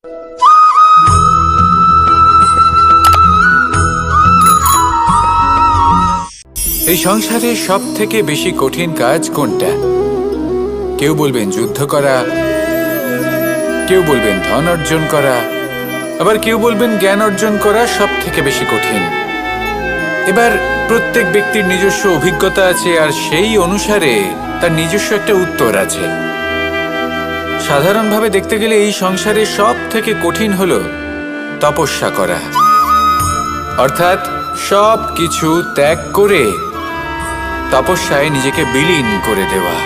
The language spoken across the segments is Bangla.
এই সংসারে সব থেকে বেশি কঠিন কাজ কোনটা? কেউ বলবেন যুদ্ধ করা, কেউ বলবেন ধন অর্জন করা, আবার কেউ বলবেন জ্ঞান অর্জন করা সব থেকে বেশি কঠিন। এবার প্রত্যেক ব্যক্তির নিজস্ব অভিজ্ঞতা আছে, আর সেই অনুসারে তার নিজস্ব একটা উত্তর আছে। সাধারণভাবে দেখতে গেলে এই সংসারে সব থেকে কঠিন হলো তপস্যা করা, অর্থাৎ সব কিছু ত্যাগ করে তপস্যায় নিজেকে বিলীন করে দেওয়া।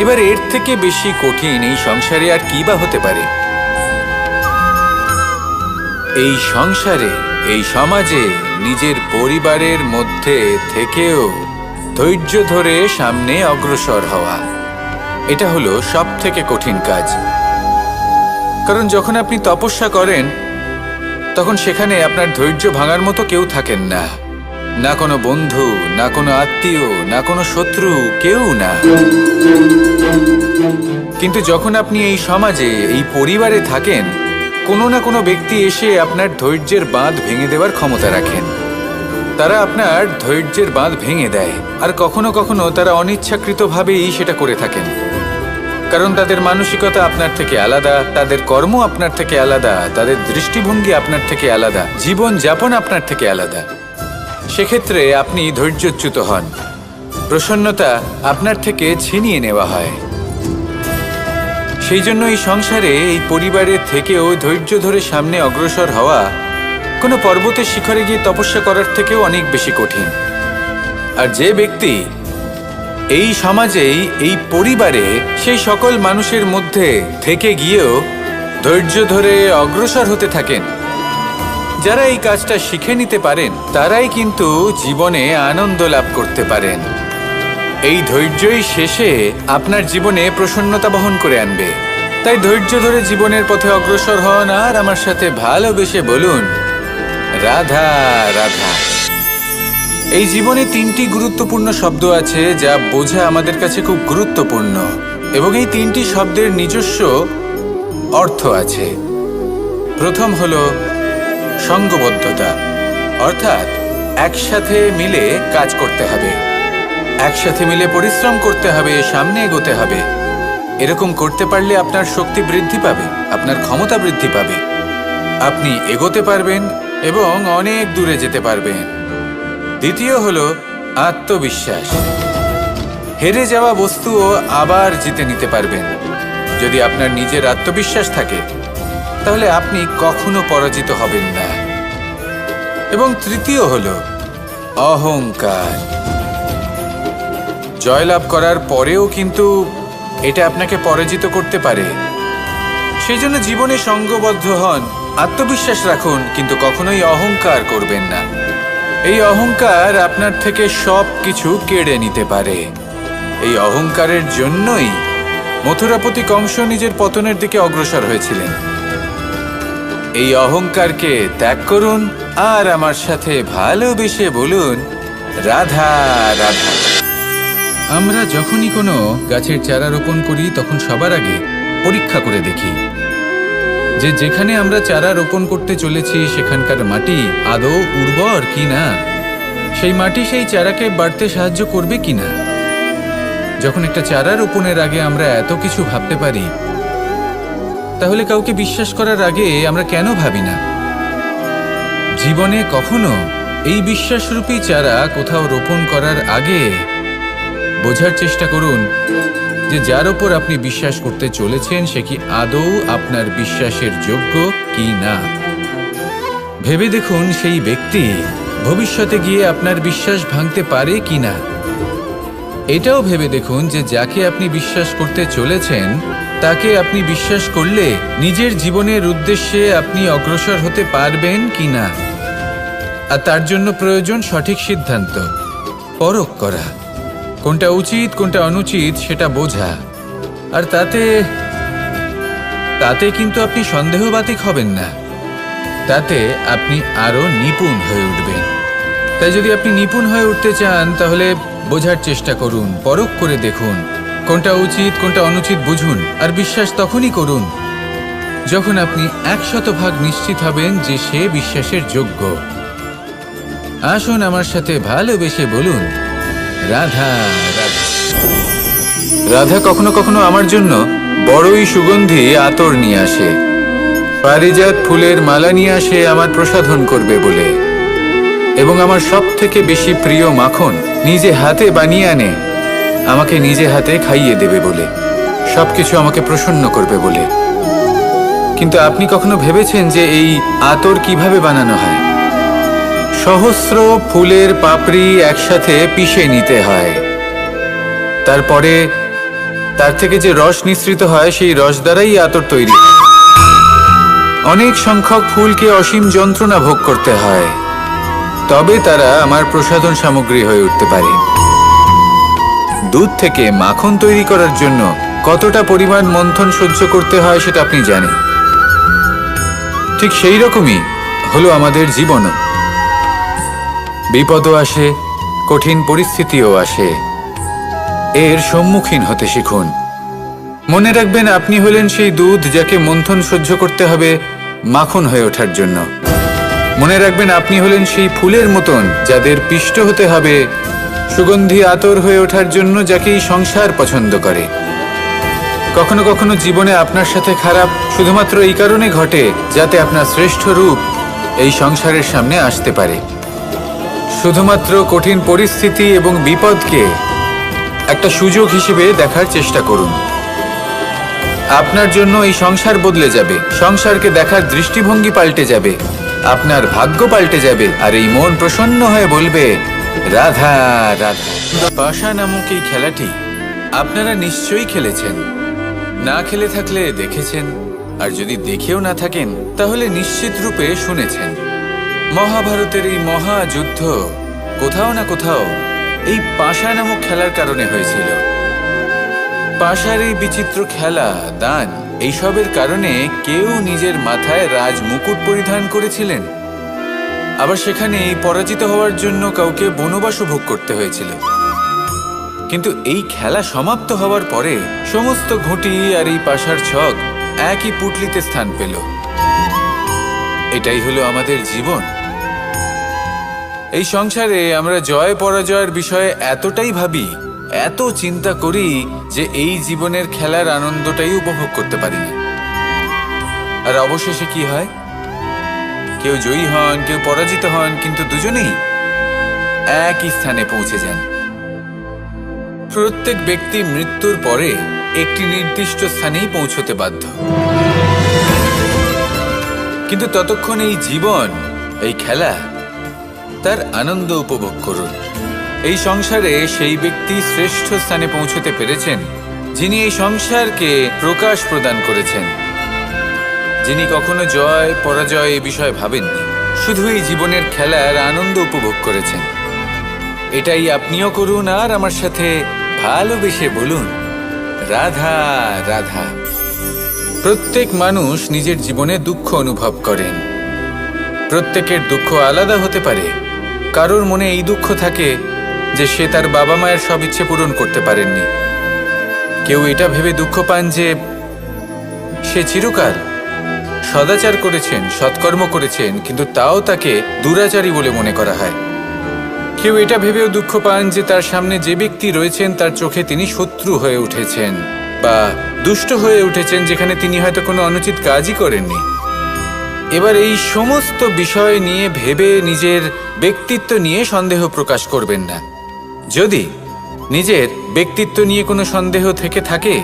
এবার এর থেকে বেশি কঠিন এই সংসারে আর কি বা হতে পারে? এই সংসারে, এই সমাজে, নিজের পরিবারের মধ্যে থেকেও ধৈর্য ধরে সামনে অগ্রসর হওয়া, এটা হলো সব থেকে কঠিন কাজ। কারণ যখন আপনি তপস্যা করেন তখন সেখানে আপনার ধৈর্য ভাঙার মতো কেউ থাকেন না, না কোনো বন্ধু, না কোনো আত্মীয়, না কোনো শত্রু, কেউ না। কিন্তু যখন আপনি এই সমাজে, এই পরিবারে থাকেন, কোনো না কোনো ব্যক্তি এসে আপনার ধৈর্যের বাঁধ ভেঙে দেওয়ার ক্ষমতা রাখেন। তারা আপনার ধৈর্যের বাঁধ ভেঙে দেয়, আর কখনো কখনো তারা অনিচ্ছাকৃতভাবেই সেটা করে থাকেন। কারণ তাদের মানসিকতা আপনার থেকে আলাদা, তাদের কর্ম আপনার থেকে আলাদা, তাদের দৃষ্টিভঙ্গি আপনার থেকে আলাদা, জীবন যাপন আপনার থেকে আলাদা। সেক্ষেত্রে আপনি ধৈর্যচ্যুত হন, প্রসন্নতা আপনার থেকে ছিনিয়ে নেওয়া হয়। সেই জন্য এই সংসারে, এই পরিবারের থেকেও ধৈর্য ধরে সামনে অগ্রসর হওয়া কোনো পর্বতের শিখরে গিয়ে তপস্যা করার থেকেও অনেক বেশি কঠিন। আর যে ব্যক্তি এই সমাজেই, এই পরিবারে, সেই সকল মানুষের মধ্যে থেকে গিয়েও ধৈর্য ধরে অগ্রসর হতে থাকেন, যারা এই কাজটা শিখে নিতে পারেন, তারাই কিন্তু জীবনে আনন্দ লাভ করতে পারেন। এই ধৈর্যই শেষে আপনার জীবনে প্রসন্নতা বহন করে আনবে। তাই ধৈর্য ধরে জীবনের পথে অগ্রসর হন, আর আমার সাথে ভালোবেসে বলুন, রাধা রাধা। এই জীবনে তিনটি গুরুত্বপূর্ণ শব্দ আছে যা বোঝা আমাদের কাছে খুব গুরুত্বপূর্ণ, এবং এই তিনটি শব্দের নিজস্ব অর্থ আছে। প্রথম হলো সঙ্গবদ্ধতা, অর্থাৎ একসাথে মিলে কাজ করতে হবে, একসাথে মিলে পরিশ্রম করতে হবে, সামনে এগোতে হবে। এরকম করতে পারলে আপনার শক্তি বৃদ্ধি পাবে, আপনার ক্ষমতা বৃদ্ধি পাবে, আপনি এগোতে পারবেন এবং অনেক দূরে যেতে পারবেন। দ্বিতীয় হলো আত্মবিশ্বাস। হেরে যাওয়া বস্তুও আবার জিতে নিতে পারবেন। যদি আপনার নিজের আত্মবিশ্বাস থাকে তাহলে আপনি কখনো পরাজিত হবেন না। এবং তৃতীয় হলো অহংকার। জয়লাভ করার পরেও কিন্তু এটা আপনাকে পরাজিত করতে পারে। সেই জন্য জীবনে সঙ্গবদ্ধ হন, আত্মবিশ্বাস রাখুন, কিন্তু কখনোই অহংকার করবেন না। এই অহংকার আপনার থেকে সব কিছু কেড়ে নিতে পারে। এই অহংকারের জন্যই মথুরাপতি কংস নিজের পতনের দিকে অগ্রসর হয়েছিলেন। এই অহংকারকে ত্যাগ করুন, আর আমার সাথে ভালোবেসে বলুন, রাধা রাধা। আমরা যখনই কোনো গাছের চারা রোপণ করি তখন সবার আগে পরীক্ষা করে দেখি যে যেখানে আমরা চারা রোপণ করতে চলেছি সেখানকার মাটি আদৌ উর্বর কিনা, সেই মাটি সেই চারাকে বাড়তে সাহায্য করবে কিনা। যখন একটা চারা রোপণের আগে আমরা এত কিছু ভাবতে পারি, তাহলে কাউকে বিশ্বাস করার আগে আমরা কেন ভাবি না? জীবনে কখনো এই বিশ্বাসরূপী চারা কোথাও রোপণ করার আগে বোঝার চেষ্টা করুন যে যার ওপর আপনি বিশ্বাস করতে চলেছেন সে কি আদৌ আপনার বিশ্বাসের যোগ্য কি না। ভেবে দেখুন সেই ব্যক্তি ভবিষ্যতে গিয়ে আপনার বিশ্বাস ভাঙতে পারে কি না। এটাও ভেবে দেখুন যে যাকে আপনি বিশ্বাস করতে চলেছেন তাকে আপনি বিশ্বাস করলে নিজের জীবনের উদ্দেশ্যে আপনি অগ্রসর হতে পারবেন কি না। আর তার জন্য প্রয়োজন সঠিক সিদ্ধান্ত, পরখ করা, কোনটা উচিত কোনটা অনুচিত সেটা বোঝা। আর তাতে কিন্তু আপনি সন্দেহবাতিক হবেন না, তাতে আপনি আরো নিপুণ হয়ে উঠবেন। তাই যদি আপনি নিপুণ হয়ে উঠতে চান তাহলে বোঝার চেষ্টা করুন, পরখ করে দেখুন, কোনটা উচিত কোনটা অনুচিত বুঝুন, আর বিশ্বাস তখনই করুন যখন আপনি 100% নিশ্চিত হবেন যে সে বিশ্বাসের যোগ্য। আসুন আমার সাথে ভালোবেসে বলুন, রাধা রাধা। রাধা কখনো কখনো আমার জন্য বড়ই সুগন্ধি আতর নিয়ে আসে, পারিজাত ফুলের মালা নিয়ে আসে আমার প্রসাধন করবে বলে, এবং আমার সব থেকে বেশি প্রিয় মাখন নিজে হাতে বানিয়ে আনে আমাকে নিজে হাতে খাইয়ে দেবে বলে, সবকিছু আমাকে প্রসন্ন করবে বলে। কিন্তু আপনি কখনো ভেবেছেন যে এই আতর কিভাবে বানানো হয়? সহস্র ফুলের পাপড়ি একসাথে পিষে নিতে হয়, তারপরে তার থেকে যে রস নিঃসৃত হয় সেই রস দ্বারাই আতর তৈরি হয়। অনেক সংখ্যক ফুলকে অসীম যন্ত্রণা ভোগ করতে হয়, তবে তারা আমার প্রসাধন সামগ্রী হয়ে উঠতে পারে। দুধ থেকে মাখন তৈরি করার জন্য কতটা পরিমাণ মন্থন সহ্য করতে হয় সেটা আপনি জানেন। ঠিক সেই রকমই হলো আমাদের জীবনও। বিপদও আসে, কঠিন পরিস্থিতিও আসে, এর সম্মুখীন হতে শিখুন। মনে রাখবেন, আপনি হলেন সেই দুধ যাকে মন্থন সহ্য করতে হবে মাখন হয়ে ওঠার জন্য। মনে রাখবেন, আপনি হলেন সেই ফুলের মতন যাদের পিষ্ট হতে হবে সুগন্ধি আতর হয়ে ওঠার জন্য, যাকে এই সংসার পছন্দ করে। কখনো কখনো জীবনে আপনার সাথে খারাপ শুধুমাত্র এই কারণে ঘটে যাতে আপনার শ্রেষ্ঠ রূপ এই সংসারের সামনে আসতে পারে। শুধুমাত্র কঠিন পরিস্থিতি এবং বিপদকে একটা সুযোগ হিসেবে দেখার চেষ্টা করুন। আপনার জন্য এই সংসার বদলে যাবে, সংসারকে দেখার দৃষ্টিভঙ্গি পাল্টে যাবে, আপনার ভাগ্য পাল্টে যাবে, আর এই মন প্রসন্ন হয়ে বলবে, রাধা রাধা। পাশা নামক এই খেলাটি আপনারা নিশ্চয়ই খেলেছেন, না খেলে থাকলে দেখেছেন, আর যদি দেখেও না থাকেন তাহলে নিশ্চিত রূপে শুনেছেন। মহাভারতের এই মহাযুদ্ধ কোথাও না কোথাও এই পাশা নামক খেলার কারণে হয়েছিল। পাশার এই বিচিত্র খেলা, দান, এইসবের কারণে কেউ নিজের মাথায় রাজ মুকুট পরিধান করেছিলেন, আবার সেখানে পরাজিত হওয়ার জন্য কাউকে বনবাসও ভোগ করতে হয়েছিল। কিন্তু এই খেলা সমাপ্ত হওয়ার পরে সমস্ত ঘুঁটি আর এই পাশার ছক একই পুটলিতে স্থান পেল। এটাই হলো আমাদের জীবন। এই সংসারে আমরা জয় পরাজয়ের বিষয়ে এতটাই ভাবি, এত চিন্তা করি যে এই জীবনের খেলার আনন্দটাই উপভোগ করতে পারি না। আর অবশেষে কি হয়? কেউ জয়ী হন, কেউ পরাজিত হন, কিন্তু দুজনেই একই স্থানে পৌঁছে যান। প্রত্যেক ব্যক্তি মৃত্যুর পরে একটি নির্দিষ্ট স্থানেই পৌঁছতে বাধ্য, কিন্তু ততক্ষণ এই জীবন, এই খেলা, তার আনন্দ উপভোগ করুন। এই সংসারে সেই ব্যক্তি শ্রেষ্ঠ স্থানে পৌঁছতে পেরেছেন যিনি এই সংসারকে প্রকাশ প্রদান করেছেন, যিনি কখনো জয় পরাজয় এই বিষয়ে ভাবেননি, শুধু এই জীবনের খেলার আনন্দ উপভোগ করেছেন। এটাই আপনিও করুন, আর আমার সাথে ভালোবেসে বলুন, রাধা রাধা। প্রত্যেক মানুষ নিজের জীবনে দুঃখ অনুভব করেন। প্রত্যেকের দুঃখ আলাদা হতে পারে। কারোর মনে এই দুঃখ থাকে যে সে তার বাবা মায়ের সব ইচ্ছে পূরণ করতে পারেননি। কেউ এটা ভেবে দুঃখ পান যে সে চিরকাল সদাচার করেছেন, সৎকর্ম করেছেন, কিন্তু তাও তাকে দুরাচারী বলে মনে করা হয়। কেউ এটা ভেবেও দুঃখ পান যে তার সামনে যে ব্যক্তি রয়েছেন তার চোখে তিনি শত্রু হয়ে উঠেছেন বা দুষ্ট হয়ে উঠেছেন, যেখানে তিনি হয়তো কোনো অনুচিত কাজই করেননি। এবার এই সমস্ত বিষয় নিয়ে ভেবে নিজের ব্যক্তিত্ব নিয়ে সন্দেহ প্রকাশ করবেন না। যদি নিজের ব্যক্তিত্ব নিয়ে কোনো সন্দেহ থেকে থাকে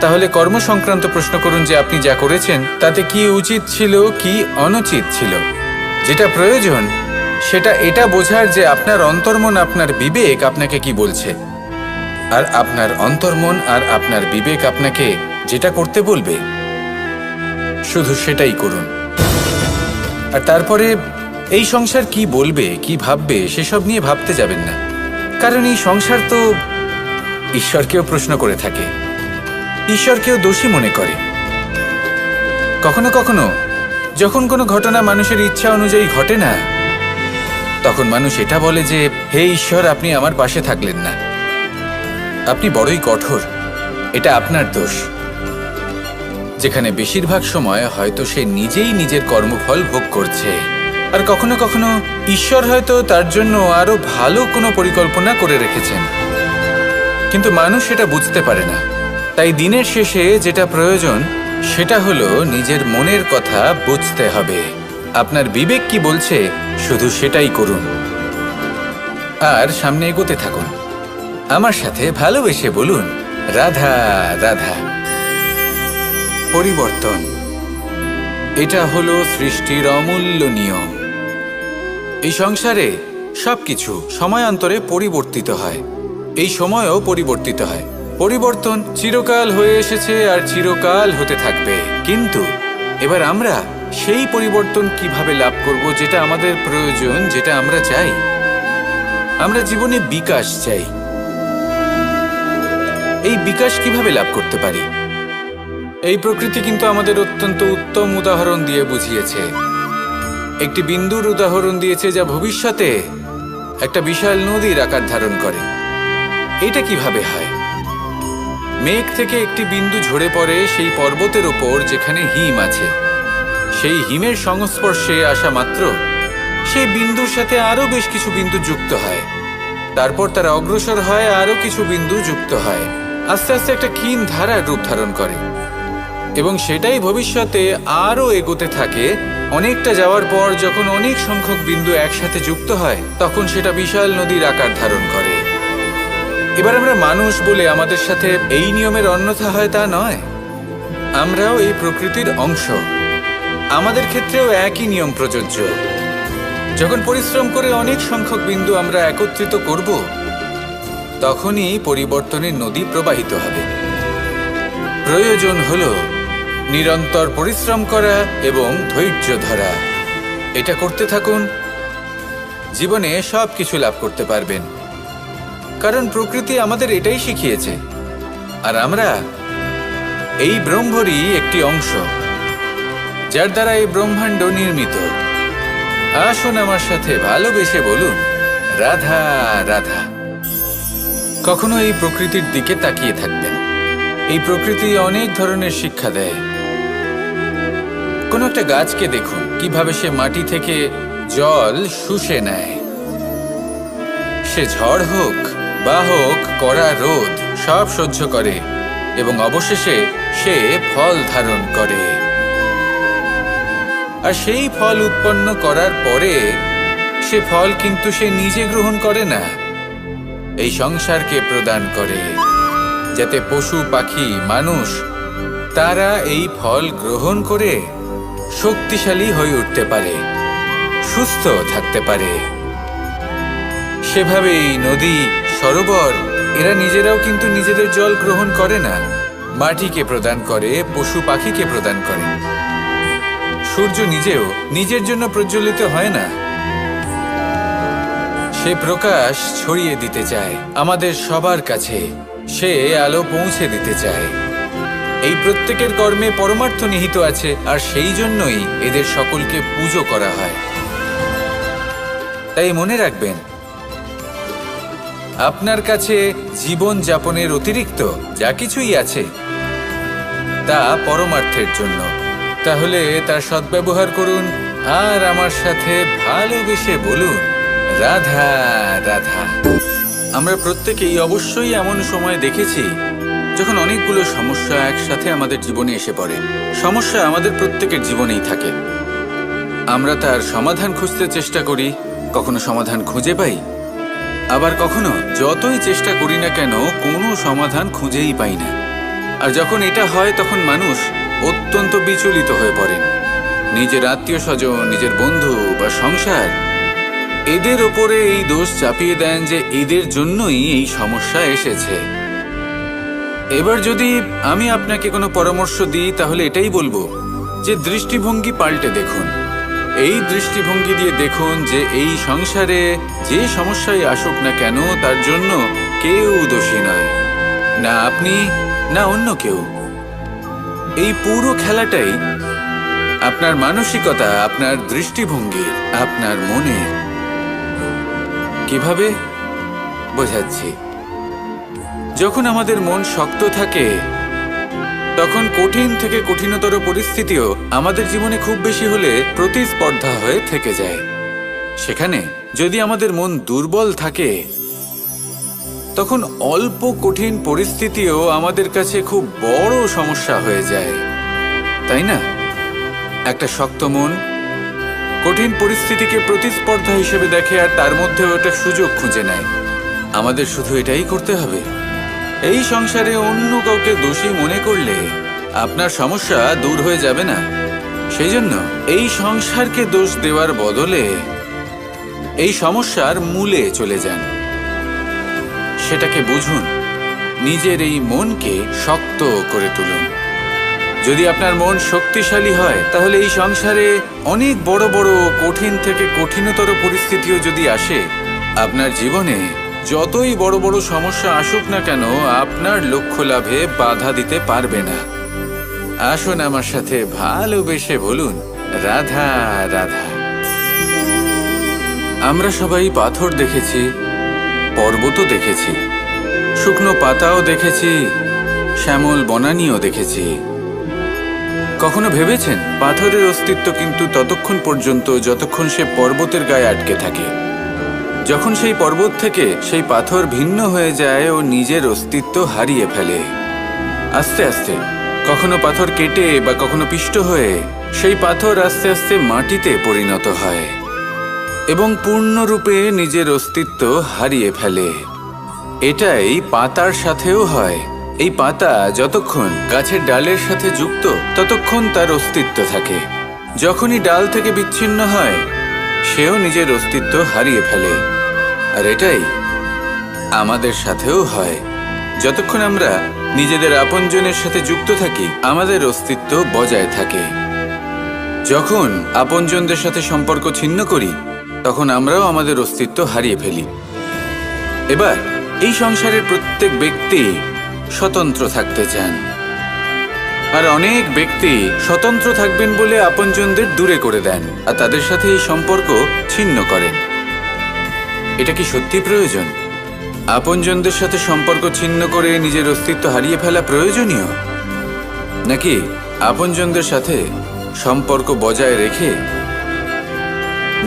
তাহলে কর্ম সংক্রান্ত প্রশ্ন করুন যে আপনি যা করেছেন তাতে কি উচিত ছিল, কি অনুচিত ছিল। যেটা প্রয়োজন সেটা এটা বোঝার যে আপনার অন্তর্মন, আপনার বিবেক আপনাকে কি বলছে, আর আপনার অন্তর্মন আর আপনার বিবেক আপনাকে যেটা করতে বলবে শুধু সেটাই করুন। আর তারপরে এই সংসার কি বলবে, কি ভাববে সেসব নিয়ে ভাবতে যাবেন না, কারণ এই সংসার তো ঈশ্বরকেও প্রশ্ন করে থাকে, ঈশ্বরকেও দোষী মনে করে। কখনো কখনো যখন কোনো ঘটনা মানুষের ইচ্ছা অনুযায়ী ঘটে না, তখন মানুষ এটা বলে যে হে ঈশ্বর, আপনি আমার পাশে থাকলেন না, আপনি বড়ই কঠোর, এটা আপনার দোষ। যেখানে বেশিরভাগ সময় হয়তো সে নিজেই নিজের কর্মফল ভোগ করছে, আর কখনো কখনো ঈশ্বর হয়তো তার জন্য আরো ভালো কোনো পরিকল্পনা করে রেখেছেন, কিন্তু মানুষ সেটা বুঝতে পারে না। তাই দিনের শেষে যেটা প্রয়োজন সেটা হলো নিজের মনের কথা বুঝতে হবে। আপনার বিবেক কি বলছে শুধু সেটাই করুন আর সামনে এগোতে থাকুন। আমার সাথে ভালোবেসে বলুন, রাধা রাধা। পরিবর্তন, এটা হলো সৃষ্টির অমূল্য নিয়ম। এই সংসারে সবকিছু সময়ান্তরে পরিবর্তিত হয়, এই সময়ও পরিবর্তিত হয়। পরিবর্তন চিরকাল হয়ে এসেছে আর চিরকাল হতে থাকবে, কিন্তু এবার আমরা সেই পরিবর্তন কিভাবে লাভ করব যেটা আমাদের প্রয়োজন, যেটা আমরা চাই। আমরা জীবনে বিকাশ চাই। এই বিকাশ কিভাবে লাভ করতে পারি? এই প্রকৃতি কিন্তু আমাদের অত্যন্ত উত্তম উদাহরণ দিয়ে বুঝিয়েছে। একটি বিন্দুর উদাহরণ দিয়েছে যা ভবিষ্যতে একটা বিশাল নদীর আকার ধারণ করে। এটা কিভাবে হয়? মেঘ থেকে একটি বিন্দু ঝরে পড়ে সেই পর্বতের ওপর যেখানে হিম আছে। সেই হিমের সংস্পর্শে আসা মাত্র সেই বিন্দুর সাথে আরো বেশ কিছু বিন্দু যুক্ত হয়, তারপর তারা অগ্রসর হয়, আরো কিছু বিন্দু যুক্ত হয়, আস্তে আস্তে একটা ক্ষীণ ধারার রূপ ধারণ করে, এবং সেটাই ভবিষ্যতে আরো এগোতে থাকে। অনেকটা যাওয়ার পর যখন অনেক সংখ্যক বিন্দু একসাথে যুক্ত হয়, তখন সেটা বিশাল নদীর আকার ধারণ করে। এবার আমরা মানুষ বলে আমাদের সাথে এই নিয়মের অন্যথা হয় তা নয়। আমরাও এই প্রকৃতির অংশ, আমাদের ক্ষেত্রেও একই নিয়ম প্রযোজ্য। যখন পরিশ্রম করে অনেক সংখ্যক বিন্দু আমরা একত্রিত করব, তখনই পরিবর্তনের নদী প্রবাহিত হবে। প্রয়োজন হলো নিরন্তর পরিশ্রম করা এবং ধৈর্য ধরা। এটা করতে থাকুন, জীবনে সব কিছু লাভ করতে পারবেন, কারণ প্রকৃতি আমাদের এটাই শিখিয়েছে, আর আমরা এই ব্রহ্মরই একটি অংশ, যার দ্বারা এই ব্রহ্মাণ্ড নির্মিত। আসুন আমার সাথে ভালোবেসে বলুন, রাধা রাধা। কখনো এই প্রকৃতির দিকে তাকিয়ে থাকবেন। এই প্রকৃতি অনেক ধরনের শিক্ষা দেয়। কোনো একটা গাছকে দেখুন কিভাবে সে মাটি থেকে জল শুষে নেয়। সে ঝড় হোক বা হোক কড়া রোদ সব সহ্য করে এবং অবশেষে সে ফল ধারণ করে। আর সেই ফল উৎপন্ন করার পরে সে ফল কিন্তু সে নিজে গ্রহণ করে না, এই সংসারকে প্রদান করে, যাতে পশু পাখি মানুষ তারা এই ফল গ্রহণ করে শক্তিশালী হয়ে উঠতে পারে, সুস্থ থাকতে পারে। সেভাবেই নদী, সরোবর এরা নিজেরাও কিন্তু নিজেদের জল গ্রহণ করে না, মাটিকে প্রদান করে, পশু পাখিকে প্রদান করে। সূর্য নিজেও নিজের জন্য প্রজ্বলিত হয় না, সে প্রকাশ ছড়িয়ে দিতে চায় আমাদের সবার কাছে, সে আলো পৌঁছে দিতে চায়। এই প্রত্যেকের কর্মে পরমার্থ নিহিত আছে, আর সেই জন্যই এদের সকলকে পুজো করা হয়। তাই মনে রাখবেন, আপনার কাছে জীবন যাপনের অতিরিক্ত যা কিছুই আছে তা পরমার্থের জন্য। তাহলে তার সদ্ব্যবহার করুন আর আমার সাথে ভালোবেসে বলুন, রাধা রাধা। আমরা প্রত্যেকেই অবশ্যই এমন সময় দেখেছি যখন অনেকগুলো সমস্যা একসাথে আমাদের জীবনে এসে পড়ে। সমস্যা আমাদের প্রত্যেকের জীবনেই থাকে। আমরা তার সমাধান খুঁজতে চেষ্টা করি, কখনো সমাধান খুঁজে পাই, আবার কখনো যতই চেষ্টা করি না কেন কোনো সমাধান খুঁজেই পাই না। আর যখন এটা হয় তখন মানুষ অত্যন্ত বিচলিত হয়ে পড়েন। নিজের আত্মীয় স্বজন, নিজের বন্ধু বা সংসার এদের ওপরে এই দোষ চাপিয়ে দেন যে এদের জন্যই এই সমস্যা এসেছে। এবার যদি আমি আপনাকে কোনো পরামর্শ দিই তাহলে এটাই বলবো যে দৃষ্টিভঙ্গি পাল্টে দেখুন। এই দৃষ্টিভঙ্গি দিয়ে দেখুন যে এই সংসারে যে সমস্যায় আসুক না কেন তার জন্য কেউ দোষী নয়, না আপনি না অন্য কেউ। এই পুরো খেলাটাই আপনার মানসিকতা, আপনার দৃষ্টিভঙ্গি, আপনার মনের। কিভাবে বোঝাচ্ছি? যখন আমাদের মন শক্ত থাকে তখন কঠিন থেকে কঠিনতর পরিস্থিতিও আমাদের জীবনে খুব বেশি হলে প্রতিস্পর্ধা হয়ে থেকে যায়। সেখানে যদি আমাদের মন দুর্বল থাকে, তখন অল্প কঠিন পরিস্থিতিও আমাদের কাছে খুব বড় সমস্যা হয়ে যায়, তাই না? একটা শক্ত মন কঠিন পরিস্থিতিকে প্রতিস্পর্ধা হিসেবে দেখে আর তার মধ্যেও একটা সুযোগ খুঁজে নেয়। আমাদের শুধু এটাই করতে হবে। এই সংসারে অন্য কাউকে দোষী মনে করলে আপনার সমস্যা দূর হয়ে যাবে না। সেই জন্য এই সংসারকে দোষ দেওয়ার বদলে এই সমস্যার মূলে চলে যান, সেটাকে বুঝুন, নিজের এই মনকে শক্ত করে তুলুন। যদি আপনার মন শক্তিশালী হয়, তাহলে এই সংসারে অনেক বড় বড় কঠিন থেকে কঠিনতর পরিস্থিতিও যদি আসে, আপনার জীবনে যতই বড় বড় সমস্যা আসুক না কেন, আপনার লক্ষ্য লাভে বাধা দিতে পারবে না। আসুন আমার সাথে ভালোবেসে বলুন, রাধা রাধা। আমরা সবাই পাথর দেখেছি, পর্বতও দেখেছি, শুকনো পাতাও দেখেছি, শ্যামল বনানীও দেখেছি। কখনো ভেবেছেন পাথরের অস্তিত্ব কিন্তু ততক্ষণ পর্যন্ত যতক্ষণ সে পর্বতের গায়ে আটকে থাকে। যখন সেই পর্বত থেকে সেই পাথর ভিন্ন হয়ে যায় ও নিজের অস্তিত্ব হারিয়ে ফেলে। আস্তে আস্তে কখনো পাথর কেটে বা কখনো পিষ্ট হয়ে সেই পাথর আস্তে আস্তে মাটিতে পরিণত হয় এবং পূর্ণরূপে নিজের অস্তিত্ব হারিয়ে ফেলে। এটাই পাতার সাথেও হয়। এই পাতা যতক্ষণ গাছের ডালের সাথে যুক্ত, ততক্ষণ তার অস্তিত্ব থাকে। যখনই ডাল থেকে বিচ্ছিন্ন হয়, সেও নিজের অস্তিত্ব হারিয়ে ফেলে। আর এটাই আমাদের সাথেও হয়। যতক্ষণ আমরা নিজেদের আপনজনের সাথে যুক্ত থাকি, আমাদের অস্তিত্ব বজায় থাকে। যখন আপনজনদের সাথে সম্পর্ক ছিন্ন করি, তখন আমরাও আমাদের অস্তিত্ব হারিয়ে ফেলি। এবার এই সংসারের প্রত্যেক ব্যক্তি স্বতন্ত্র থাকতে চান, আর অনেক ব্যক্তি স্বতন্ত্র থাকবেন বলে আপনজনদের দূরে করে দেন আর তাদের সাথে এই সম্পর্ক ছিন্ন করেন। এটা কি সত্যি প্রয়োজন? আপনজনদের সাথে সম্পর্ক ছিন্ন করে নিজের অস্তিত্ব হারিয়ে ফেলা প্রয়োজনীয়, নাকি আপনজনদের সাথে সম্পর্ক বজায় রেখে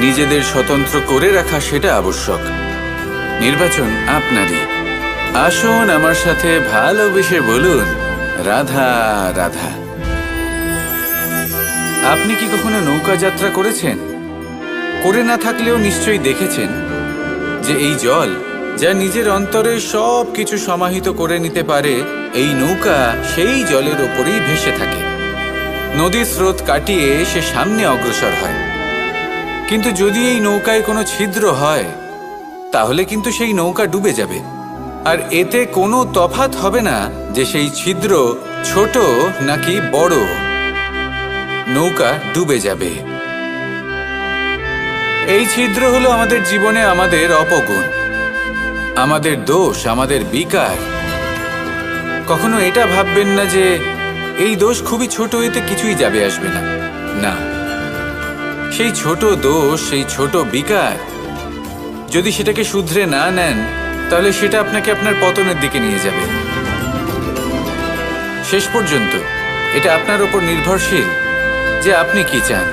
নিজেদের স্বতন্ত্র করে রাখা সেটা আবশ্যক? নির্বাচন আপনারই। আসুন আমার সাথে ভালোবেসে বলুন, রাধা রাধা। আপনি কি কখনো নৌকা যাত্রা করেছেন? করে না থাকলেও নিশ্চয়ই দেখেছেন যে এই জল, যা নিজের অন্তরে সব কিছু সমাহিত করে নিতে পারে, এই নৌকা সেই জলের ওপরেই ভেসে থাকে। নদীর স্রোত কাটিয়ে সে সামনে অগ্রসর হয়। কিন্তু যদি এই নৌকায় কোনো ছিদ্র হয়, তাহলে কিন্তু সেই নৌকা ডুবে যাবে। আর এতে কোনো তফাৎ হবে না যে সেই ছিদ্র ছোট নাকি বড়, নৌকা ডুবে যাবে। এই ছিদ্র হলো আমাদের জীবনে আমাদের অপগুণ, আমাদের দোষ, আমাদের বিকার। কখনো এটা ভাববেন না যে এই দোষ খুবই ছোট, এতে কিছুই যাবে আসবে না। না, সেই ছোট দোষ, সেই ছোট বিকার, যদি সেটাকে শুধরে না নেন, তাহলে সেটা আপনাকে আপনার পতনের দিকে নিয়ে যাবে। শেষ পর্যন্ত এটা আপনার ওপর নির্ভরশীল যে আপনি কি চান।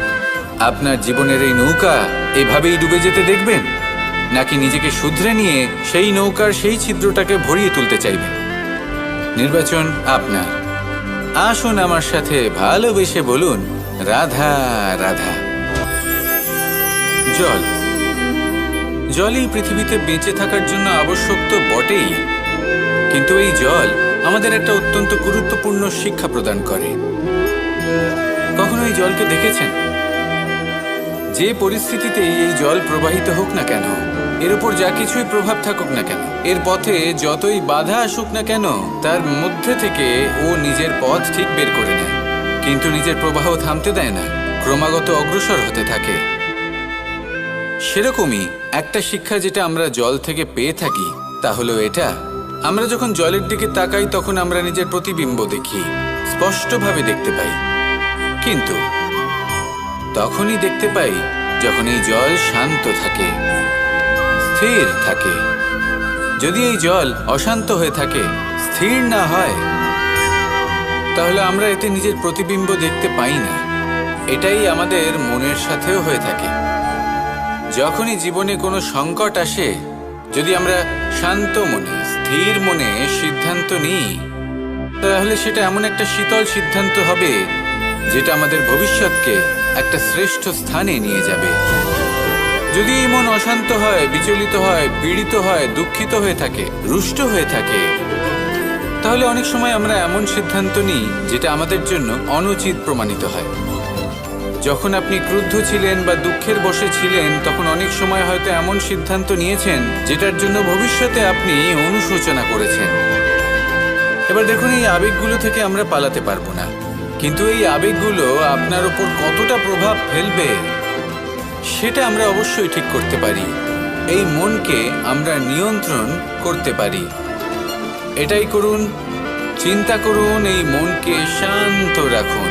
আপনার জীবনের এই নৌকা এভাবেই ডুবে যেতে দেখবেন, নাকি নিজেকে শুধরে নিয়ে সেই নৌকার সেই ছিদ্রটাকে ভরিয়ে তুলতে চাইবেন? নির্বাচন আপনার। আসুন আমার সাথে ভালোবেসে বলুন, রাধা রাধা। জল, জলই পৃথিবীতে বেঁচে থাকার জন্য আবশ্যক তো বটেই, কিন্তু এই জল আমাদের একটা অত্যন্ত গুরুত্বপূর্ণ শিক্ষা প্রদান করে। কখনো এই জলকে দেখেছেন? যে পরিস্থিতিতেই এই জল প্রবাহিত হোক না কেন, এর উপর যা কিছুই প্রভাব থাকুক না কেন, এর পথে যতই বাধা আসুক না কেন, তার মধ্যে থেকে ও নিজের পথ ঠিক বের করে নেয়, কিন্তু নিজের প্রবাহ থামতে দেয় না, ক্রমাগত অগ্রসর হতে থাকে। সেরকমই একটা শিক্ষা যেটা আমরা জল থেকে পেয়ে থাকি, তা হলো এটা: আমরা যখন জলের দিকে তাকাই, তখন আমরা নিজের প্রতিবিম্ব দেখি, স্পষ্টভাবে দেখতে পাই। কিন্তু তখনই দেখতে পাই যখন এই জল শান্ত থাকে, স্থির থাকে। যদি এই জল অশান্ত হয়ে থাকে, স্থির না হয়, তাহলে আমরা এতে নিজের প্রতিবিম্ব দেখতে পাই না। এটাই আমাদের মনের সাথেও হয়ে থাকে। যখনই জীবনে কোনো সংকট আসে, যদি আমরা শান্ত মনে, স্থির মনে সিদ্ধান্ত নিই, তাহলে সেটা এমন একটা শীতল সিদ্ধান্ত হবে যেটা আমাদের ভবিষ্যৎকে একটা শ্রেষ্ঠ স্থানে নিয়ে যাবে। যদি এই মন অশান্ত হয়, বিচলিত হয়, পীড়িত হয়, দুঃখিত হয়ে থাকে, রুষ্ট হয়ে থাকে, তাহলে অনেক সময় আমরা এমন সিদ্ধান্ত নিই যেটা আমাদের জন্য অনুচিত প্রমাণিত হয়। যখন আপনি ক্রুদ্ধ ছিলেন বা দুঃখের বশে ছিলেন, তখন অনেক সময় হয়তো এমন সিদ্ধান্ত নিয়েছেন যেটার জন্য ভবিষ্যতে আপনি অনুশোচনা করেছেন। এবার দেখুন, এই আবেগগুলো থেকে আমরা পালাতে পারবো না, কিন্তু এই আবেগগুলো আপনার উপর কতটা প্রভাব ফেলবে সেটা আমরা অবশ্যই ঠিক করতে পারি। এই মনকে আমরা নিয়ন্ত্রণ করতে পারি। এটাই করুন, চিন্তা করুন, এই মনকে শান্ত রাখুন,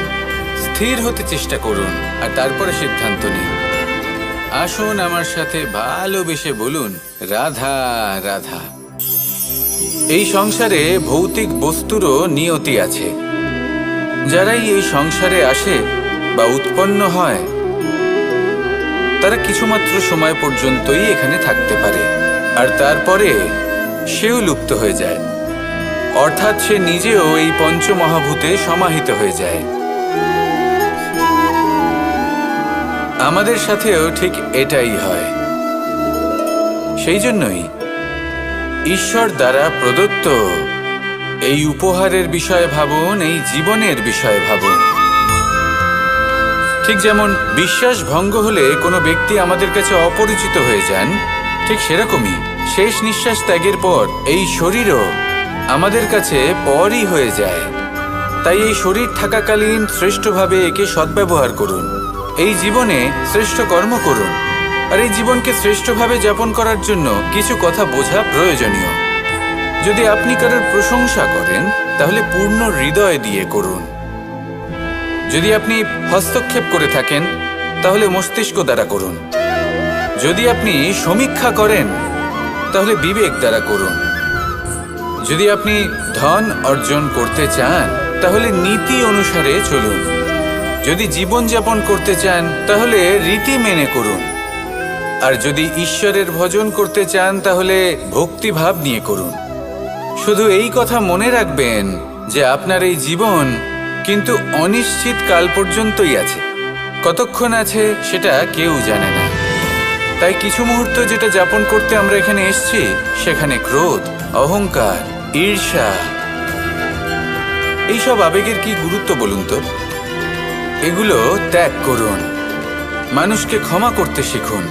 স্থির হতে চেষ্টা করুন, আর তারপরে সিদ্ধান্ত নিন। আসুন আমার সাথে ভালোবেসে বলুন, রাধা রাধা। এই সংসারে ভৌতিক বস্তুরও নিয়তি আছে। যারাই এই সংসারে আসে বা উৎপন্ন হয়, তারা কিছুমাত্র সময় পর্যন্তই এখানে থাকতে পারে, আর তারপরে সেও লুপ্ত হয়ে যায়, অর্থাৎ সে নিজেও এই পঞ্চমহাভূতে সমাহিত হয়ে যায়। আমাদের সাথেও ঠিক এটাই হয়। সেই জন্যই ঈশ্বর দ্বারা প্রদত্ত এই উপহারের বিষয়ে ভাবুন, এই জীবনের বিষয়ে ভাবুন। ঠিক যেমন বিশ্বাস ভঙ্গ হলে কোনো ব্যক্তি আমাদের কাছে অপরিচিত হয়ে যান, ঠিক সেরকমই শেষ নিঃশ্বাস ত্যাগের পর এই শরীরও আমাদের কাছে পরই হয়ে যায়। তাই এই শরীর থাকাকালীন শ্রেষ্ঠভাবে একে সদ্ব্যবহার করুন, এই জীবনে শ্রেষ্ঠ কর্ম করুন। আর এই জীবনকে শ্রেষ্ঠভাবে যাপন করার জন্য কিছু কথা বোঝা প্রয়োজনীয়। যদি আপনি কারোর প্রশংসা করেন, তাহলে পূর্ণ হৃদয় দিয়ে করুন। যদি আপনি হস্তক্ষেপ করে থাকেন, তাহলে মস্তিষ্ক দ্বারা করুন। যদি আপনি সমীক্ষা করেন, তাহলে বিবেক দ্বারা করুন। যদি আপনি ধন অর্জন করতে চান, তাহলে নীতি অনুসারে চলুন। যদি জীবনযাপন করতে চান, তাহলে রীতি মেনে করুন। আর যদি ঈশ্বরের ভজন করতে চান, তাহলে ভক্তিভাব নিয়ে করুন। শুধু এই কথা মনে রাখবেন যে আপনার এই জীবন কিন্তু অনিশ্চিত কাল পর্যন্তই আছে। কতক্ষণ আছে সেটা কেউ জানে না। তাই কিছু মুহূর্ত যেটা যাপন করতে আমরা এখানে এসেছি, সেখানে ক্রোধ, অহংকার, ঈর্ষা, এইসব আবেগের কি গুরুত্ব বলুন তো? এগুলো ত্যাগ করুন। মানুষকে ক্ষমা করতে শিখুন,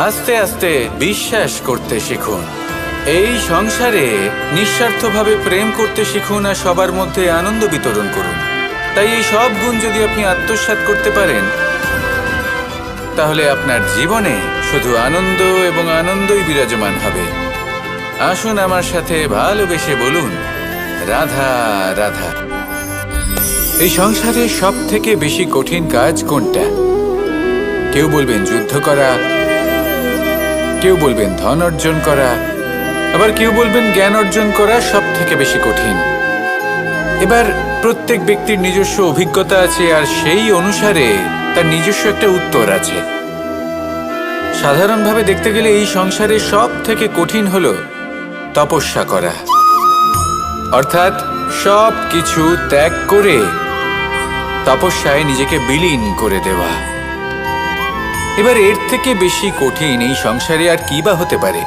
আস্তে আস্তে বিশ্বাস করতে শিখুন। এই সংসারে নিঃস্বার্থভাবে প্রেম করতে শিখুন, আর সবার মধ্যে আনন্দ বিতরণ করুন। তাই এই সব গুণ যদি আপনি আত্মসাৎ করতে পারেন, তাহলে আপনার জীবনে শুধু আনন্দ এবং আনন্দই বিরাজমান হবে। আসুন আমার সাথে ভালোবেসে বলুন, রাধা রাধা। এই সংসারে সব থেকে বেশি কঠিন কাজ কোনটা? কেউ বলবেন যুদ্ধ করা, কেউ বলবেন ধন অর্জন করা, আবার কেউ বলবেন জ্ঞান অর্জন করা সব থেকে বেশি কঠিন। এবার প্রত্যেক ব্যক্তির নিজস্ব অভিজ্ঞতা আছে, আর সেই অনুসারে তার নিজস্ব একটা উত্তর আছে। সাধারণভাবে দেখতে গেলে এই সংসারে সব থেকে কঠিন হলো তপস্যা করা, অর্থাৎ সব কিছু ত্যাগ করে তপস্যায় নিজেকে বিলীন করে দেওয়া। এবার এর থেকে বেশি কঠিন এই সংসারে আর কি বা হতে পারে?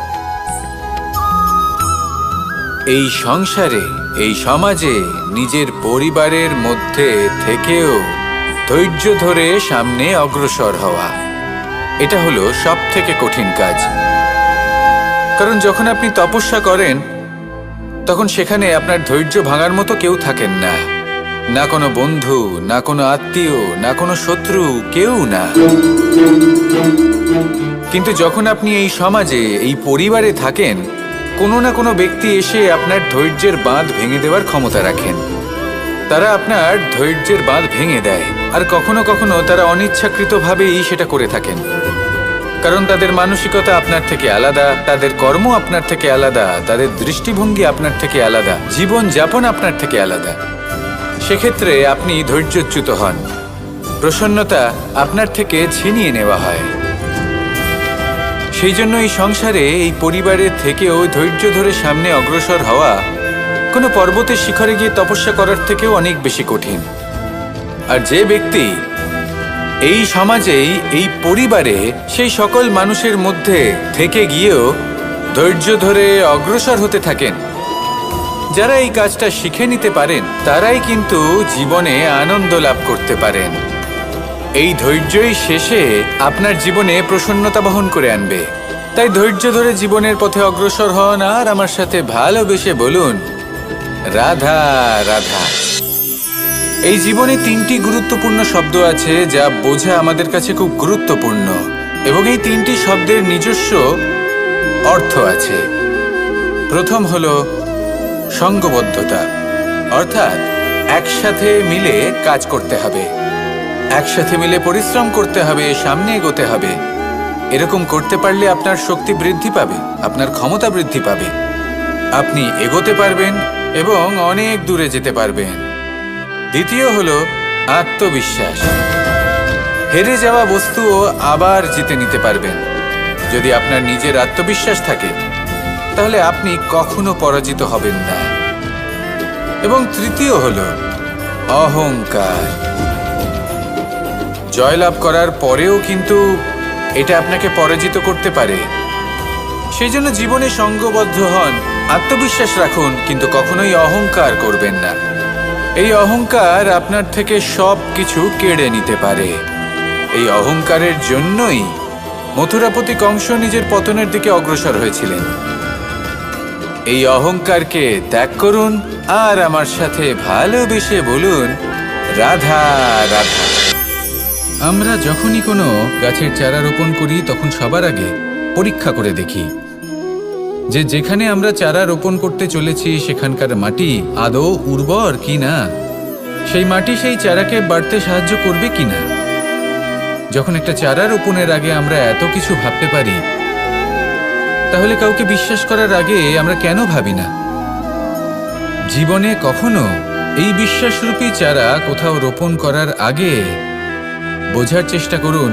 এই সংসারে, এই সমাজে, নিজের পরিবারের মধ্যে থেকেও ধৈর্য ধরে সামনে অগ্রসর হওয়া, এটা হলো সব থেকে কঠিন কাজ। কারণ যখন আপনি তপস্যা করেন, তখন সেখানে আপনার ধৈর্য ভাঙার মতো কেউ থাকেন না, না কোনো বন্ধু, না কোনো আত্মীয়, না কোনো শত্রু, কেউ না। কিন্তু যখন আপনি এই সমাজে, এই পরিবারে থাকেন, কোনো না কোনো ব্যক্তি এসে আপনার ধৈর্যের বাঁধ ভেঙে দেওয়ার ক্ষমতা রাখেন। তারা আপনার ধৈর্যের বাঁধ ভেঙে দেয়, আর কখনো কখনো তারা অনিচ্ছাকৃতভাবেই সেটা করে থাকেন। কারণ তাদের মানসিকতা আপনার থেকে আলাদা, তাদের কর্ম আপনার থেকে আলাদা, তাদের দৃষ্টিভঙ্গি আপনার থেকে আলাদা, জীবন যাপন আপনার থেকে আলাদা। সেক্ষেত্রে আপনি ধৈর্যচ্যুত হন, প্রসন্নতা আপনার থেকে ছিনিয়ে নেওয়া হয়। সেই জন্য এই সংসারে, এই পরিবারের থেকেও ধৈর্য ধরে সামনে অগ্রসর হওয়া কোনো পর্বতের শিখরে গিয়ে তপস্যা করার থেকেও অনেক বেশি কঠিন। আর যে ব্যক্তি এই সমাজেই, এই পরিবারে, সেই সকল মানুষের মধ্যে থেকে গিয়েও ধৈর্য ধরে অগ্রসর হতে থাকেন, যারা এই কাজটা শিখে নিতে পারেন, তারাই কিন্তু জীবনে আনন্দ লাভ করতে পারেন। এই ধৈর্যই শেষে আপনার জীবনে প্রসন্নতা বহন করে আনবে। তাই ধৈর্য ধরে জীবনের পথে অগ্রসর হন আর আমার সাথে ভালোবেসে বলুন, রাধা রাধা। এই জীবনে 3টি গুরুত্বপূর্ণ শব্দ আছে যা বোঝা আমাদের কাছে খুব গুরুত্বপূর্ণ, এবং এই 3টি শব্দের নিজস্ব অর্থ আছে। প্রথম হলো সঙ্গবদ্ধতা, অর্থাৎ একসাথে মিলে কাজ করতে হবে, একসাথে মিলে পরিশ্রম করতে হবে, সামনে এগোতে হবে। এরকম করতে পারলে আপনার শক্তি বৃদ্ধি পাবে, আপনার ক্ষমতা বৃদ্ধি পাবে, আপনি এগোতে পারবেন এবং অনেক দূরে যেতে পারবেন। দ্বিতীয় হলো আত্মবিশ্বাস। হেরে যাওয়া বস্তুও আবার জিতে নিতে পারবেন। যদি আপনার নিজের আত্মবিশ্বাস থাকে, তাহলে আপনি কখনো পরাজিত হবেন না। এবং তৃতীয় হলো অহংকার। জয়লাভ করার পরেও কিন্তু এটা আপনাকে পরাজিত করতে পারে। সেই জন্য জীবনে সঙ্গবদ্ধ হন, আত্মবিশ্বাস রাখুন, কিন্তু কখনোই অহংকার করবেন না। এই অহংকার আপনার থেকে সব কিছু কেড়ে নিতে পারে। এই অহংকারের জন্যই মথুরাপতি কংস নিজের পতনের দিকে অগ্রসর হয়েছিলেন। এই অহংকারকে ত্যাগ করুন আর আমার সাথে ভালোবেসে বলুন, রাধা রাধা। আমরা যখনই কোনো গাছের চারা রোপণ করি, তখন সবার আগে পরীক্ষা করে দেখি যে যেখানে আমরা চারা রোপণ করতে চলেছি সেখানকার মাটি আদৌ উর্বর কিনা, সেই মাটি সেই চারাকে বাড়তে সাহায্য করবে কিনা। যখন একটা চারা রোপণের আগে আমরা এত কিছু ভাবতে পারি, তাহলে কাউকে বিশ্বাস করার আগে আমরা কেন ভাবি না? জীবনে কখনো এই বিশ্বাসরূপী চারা কোথাও রোপণ করার আগে বোঝার চেষ্টা করুন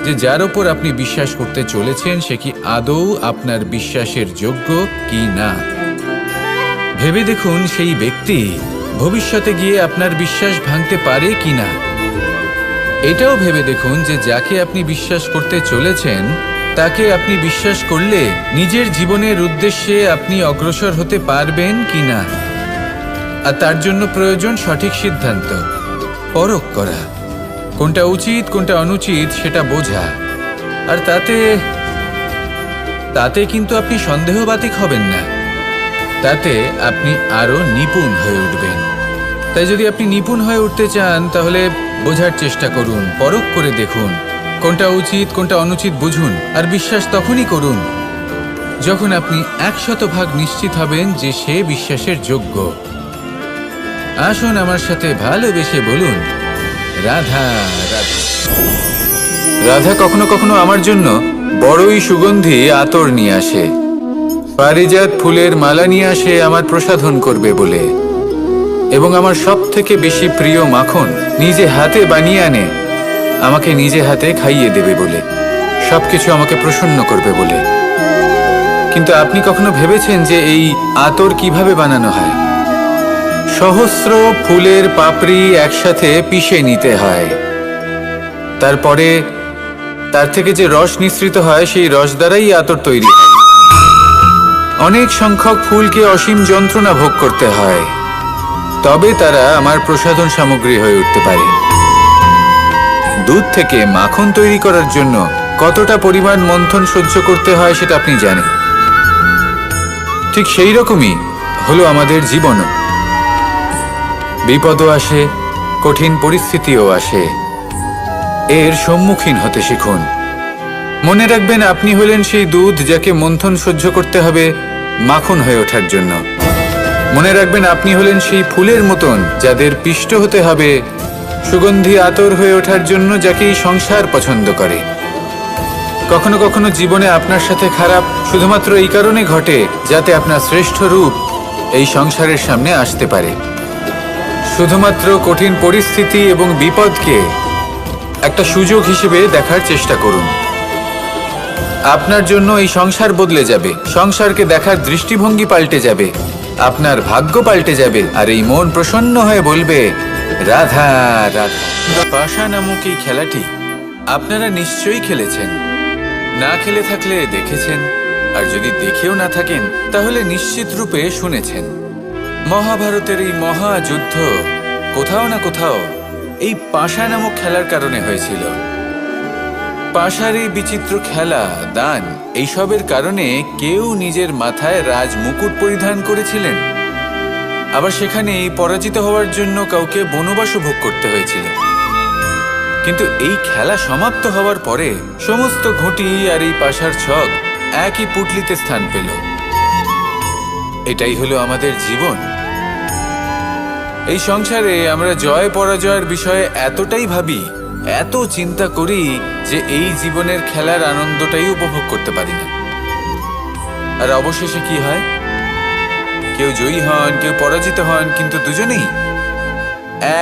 যে যার ওপর আপনি বিশ্বাস করতে চলেছেন সে কি আদৌ আপনার বিশ্বাসের যোগ্য কি না। ভেবে দেখুন সেই ব্যক্তি ভবিষ্যতে গিয়ে আপনার বিশ্বাস ভাঙতে পারে কি না। এটাও ভেবে দেখুন যে যাকে আপনি বিশ্বাস করতে চলেছেন তাকে আপনি বিশ্বাস করলে নিজের জীবনের উদ্দেশ্যে আপনি অগ্রসর হতে পারবেন কি না। আর তার জন্য প্রয়োজন সঠিক সিদ্ধান্ত, পরখ করা, কোনটা উচিত কোনটা অনুচিত সেটা বোঝা। আর তাতে কিন্তু আপনি সন্দেহবাতিক হবেন না, তাতে আপনি আরো নিপুণ হয়ে উঠবেন। তাই যদি আপনি নিপুণ হয়ে উঠতে চান তাহলে বোঝার চেষ্টা করুন, পরখ করে দেখুন, কোনটা উচিত কোনটা অনুচিত বুঝুন। আর বিশ্বাস তখনই করুন যখন আপনি 100% নিশ্চিত হবেন যে সে বিশ্বাসের যোগ্য। আসুন আমার সাথে ভালোবেসে বলুন, রাধা রাধা। রাধা কখনো কখনো আমার জন্য বড়ই সুগন্ধি আতর নিয়ে আসে, পারিজাত ফুলের মালা নিয়ে আসে আমার প্রসাধন করবে বলে, এবং আমার সব থেকে বেশি প্রিয় মাখন নিজে হাতে বানিয়ে আনে আমাকে নিজে হাতে খাইয়ে দেবে বলে, সবকিছু আমাকে প্রসন্ন করবে বলে। কিন্তু আপনি কখনো ভেবেছেন যে এই আতর কিভাবে বানানো হয়? সহস্র ফুলের পাপড়ি একসাথে পিষে নিতে হয়, তারপরে তার থেকে যে রস নিঃসৃত হয় সেই রস দ্বারাই আতর তৈরি হয়। অনেক সংখ্যক ফুলকে অসীম যন্ত্রণা ভোগ করতে হয়, তবে তারা আমার প্রসাধন সামগ্রী হয়ে উঠতে পারে। দুধ থেকে মাখন তৈরি করার জন্য কতটা পরিমাণ মন্থন সহ্য করতে হয় সেটা আপনি জানেন। ঠিক সেই রকমই হলো আমাদের জীবনও। বিপদও আসে, কঠিন পরিস্থিতিও আসে, এর সম্মুখীন হতে শিখুন। মনে রাখবেন আপনি হলেন সেই দুধ যাকে মন্থন সহ্য করতে হবে মাখন হয়ে ওঠার জন্য। মনে রাখবেন আপনি হলেন সেই ফুলের মতন যাদের পিষ্ট হতে হবে সুগন্ধি আতর হয়ে ওঠার জন্য, যাকে এই সংসার পছন্দ করে। কখনো কখনো জীবনে আপনার সাথে খারাপ শুধুমাত্র এই কারণে ঘটে যাতে আপনার শ্রেষ্ঠ রূপ এই সংসারের সামনে আসতে পারে। শুধুমাত্র কঠিন পরিস্থিতি এবং বিপদকে একটা সুযোগ হিসেবে দেখার চেষ্টা করুন। আপনার জন্য এই সংসার বদলে যাবে, সংসারকে দেখার দৃষ্টিভঙ্গি পাল্টে যাবে, আপনার ভাগ্য পাল্টে যাবে, আর এই মন প্রসন্ন হয়ে বলবে রাধা রাধা। পাশা নামক এই খেলাটি আপনারা নিশ্চয়ই খেলেছেন, না খেলে থাকলে দেখেছেন, আর যদি দেখেও না থাকেন তাহলে নিশ্চিত রূপে শুনেছেন। মহাভারতের এই মহাযুদ্ধ কোথাও না কোথাও এই পাশা নামক খেলার কারণে হয়েছিল। পাশার এই বিচিত্র খেলা, দান, এইসবের কারণে কেউ নিজের মাথায় রাজ মুকুট পরিধান করেছিলেন, আবার সেখানে পরাজিত হওয়ার জন্য কাউকে বনবাসও ভোগ করতে হয়েছিল। কিন্তু এই খেলা সমাপ্ত হওয়ার পরে সমস্ত ঘুঁটি আর এই পাশার ছক একই পুটলিতে স্থান পেল। এটাই হলো আমাদের জীবন। এই সংসারে আমরা জয় পরাজয়ের বিষয়ে এতটাই ভাবি, এত চিন্তা করি যে এই জীবনের খেলার আনন্দটাই উপভোগ করতে পারি না। আর অবশেষে কি হয়? কেউ জয়ী হন, কেউ পরাজিত হন, কিন্তু দুজনেই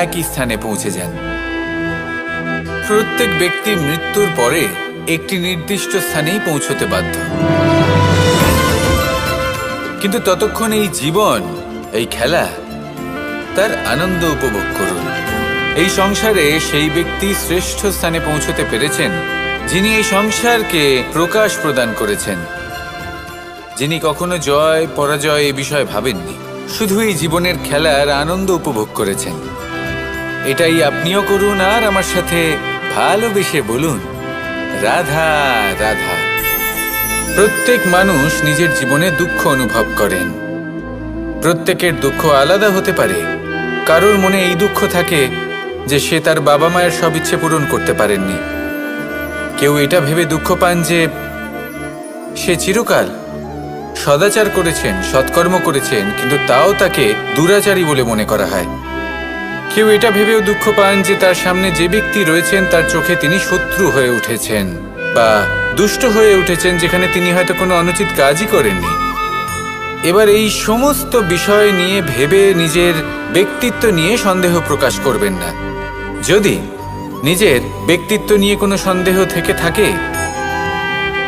একই স্থানে পৌঁছে যান। প্রত্যেক ব্যক্তি মৃত্যুর পরে একটি নির্দিষ্ট স্থানেই পৌঁছতে বাধ্য, কিন্তু ততক্ষণ এই জীবন, এই খেলা, তার আনন্দ উপভোগ করুন। এই সংসারে সেই ব্যক্তি শ্রেষ্ঠ স্থানে পৌঁছতে পেরেছেন যিনি এই সংসারকে প্রকাশ প্রদান করেছেন, যিনি কখনো জয় পরাজয় এই বিষয়ে ভাবেননি, শুধু এই জীবনের খেলার আনন্দ উপভোগ করেছেন। এটাই আপনিও করুন, আর আমার সাথে ভালোবেসে বলুন রাধা রাধা। প্রত্যেক মানুষ নিজের জীবনে দুঃখ অনুভব করেন। প্রত্যেকের দুঃখ আলাদা হতে পারে। কারোর মনে এই দুঃখ থাকে যে সে তার বাবা মায়ের সব ইচ্ছে পূরণ করতে পারেননি। কেউ এটা ভেবে দুঃখ পান যে সে চিরকাল সদাচার করেছেন, সৎকর্ম করেছেন, কিন্তু তাও তাকে দুরাচারী বলে মনে করা হয়। কেউ এটা ভেবেও দুঃখ পান যে তার সামনে যে ব্যক্তি রয়েছেন তার চোখে তিনি শত্রু হয়ে উঠেছেন বা দুষ্ট হয়ে উঠেছেন, যেখানে তিনি হয়তো কোনো অনুচিত কাজই করেননি। এবার এই সমস্ত বিষয় নিয়ে ভেবে নিজের ব্যক্তিত্ব নিয়ে সন্দেহ প্রকাশ করবেন না। যদি নিজের ব্যক্তিত্ব নিয়ে কোনো সন্দেহ থেকে থাকে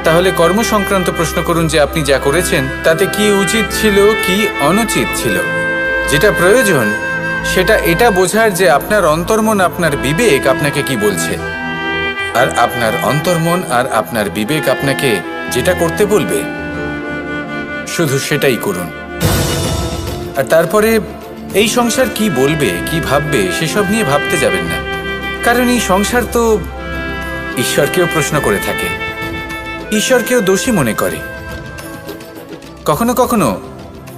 তাহলে কর্ম সংক্রান্ত প্রশ্ন করুন যে আপনি যা করেছেন তাতে কি উচিত ছিল, কি অনুচিত ছিল। যেটা প্রয়োজন সেটা এটা বোঝার যে আপনার অন্তর্মন, আপনার বিবেক আপনাকে কি বলছে, আর আপনার অন্তর্মন আর আপনার বিবেক আপনাকে যেটা করতে বলবে শুধু সেটাই করুন। আর তারপরে এই সংসার কি বলবে, কি ভাববে সেসব নিয়ে ভাবতে যাবেন না, কারণ এই সংসার তো ঈশ্বরকেও প্রশ্ন করে থাকে, ঈশ্বরকেও দোষী মনে করে। কখনো কখনো